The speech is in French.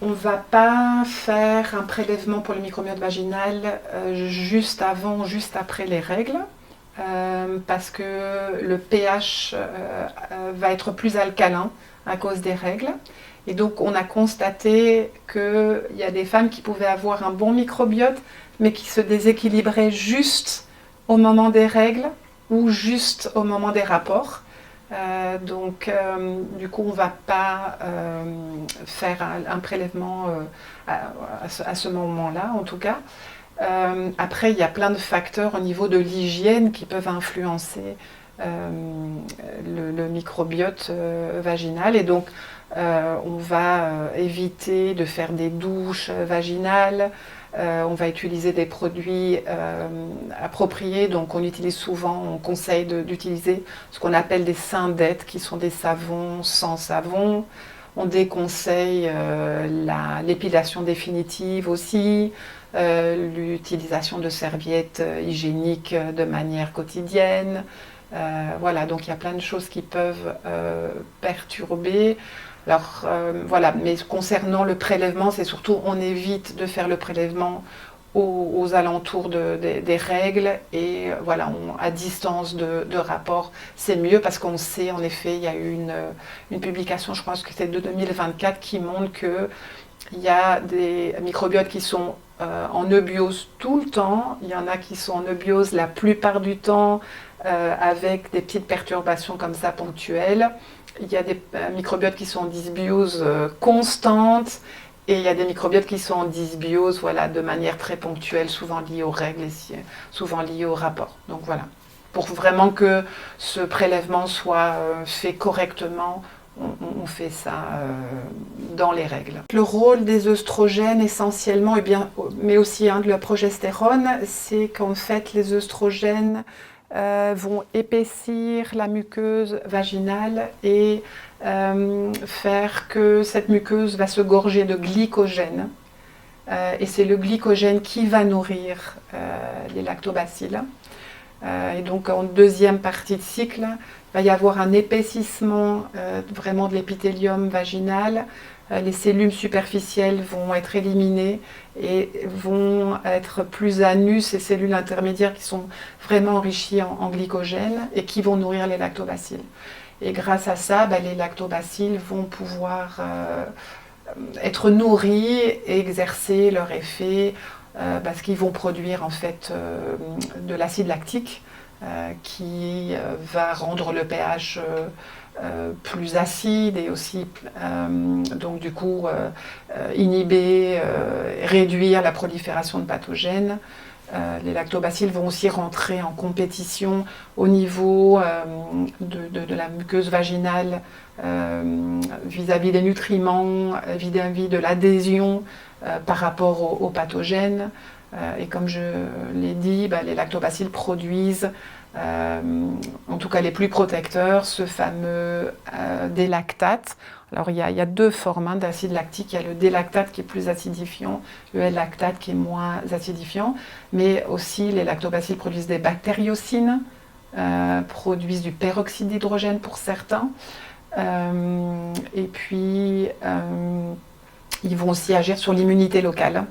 On ne va pas faire un prélèvement pour le microbiote vaginal juste avant, juste après les règles, parce que le pH va être plus alcalin à cause des règles. Et donc on a constaté qu'il y a des femmes qui pouvaient avoir un bon microbiote, mais qui se déséquilibraient juste au moment des règles ou juste au moment des rapports. Du coup, on ne va pas faire un prélèvement à ce moment-là, en tout cas. Après, il y a plein de facteurs au niveau de l'hygiène qui peuvent influencer le microbiote vaginal. Et donc, on va éviter de faire des douches vaginales. On va utiliser des produits appropriés, donc on conseille d'utiliser ce qu'on appelle des syndettes, qui sont des savons sans savon. On déconseille l'épilation définitive aussi, l'utilisation de serviettes hygiéniques de manière quotidienne. Voilà, donc il y a plein de choses qui peuvent perturber. Alors voilà, mais concernant le prélèvement, c'est surtout on évite de faire le prélèvement aux alentours des règles et voilà, à distance de rapport, c'est mieux parce qu'on sait, en effet, il y a eu une publication, je pense que c'est de 2024, qui montre qu'il y a des microbiotes qui sont en eubiose tout le temps, il y en a qui sont en eubiose la plupart du temps avec des petites perturbations comme ça ponctuelles. Il y a des microbiotes qui sont en dysbiose constante et il y a des microbiotes qui sont en dysbiose voilà, de manière très ponctuelle, souvent liées aux règles et souvent liées au rapport. Donc voilà, pour vraiment que ce prélèvement soit fait correctement, on fait ça dans les règles. Le rôle des œstrogènes essentiellement, mais aussi de la progestérone, c'est qu'en fait les œstrogènes vont épaissir la muqueuse vaginale et faire que cette muqueuse va se gorger de glycogène. Et c'est le glycogène qui va nourrir les lactobacilles. Et donc en deuxième partie de cycle, il va y avoir un épaississement vraiment de l'épithélium vaginal. Les cellules superficielles vont être éliminées et vont être plus à nu ces cellules intermédiaires qui sont vraiment enrichies en glycogène et qui vont nourrir les lactobacilles. Et grâce à ça, les lactobacilles vont pouvoir être nourris et exercer leur effet parce qu'ils vont produire en fait de l'acide lactique qui va rendre le pH plus acide et aussi donc du coup inhiber, réduire la prolifération de pathogènes. Les lactobacilles vont aussi rentrer en compétition au niveau de la muqueuse vaginale vis-à-vis des nutriments, vis-à-vis de l'adhésion par rapport aux pathogènes. Et comme je l'ai dit, les lactobacilles produisent, en tout cas les plus protecteurs, ce fameux délactate. Alors il y a deux formes d'acide lactique, il y a le délactate qui est plus acidifiant, le L-lactate qui est moins acidifiant, mais aussi les lactobacilles produisent des bactériocines, produisent du peroxyde d'hydrogène pour certains, et puis ils vont aussi agir sur l'immunité locale.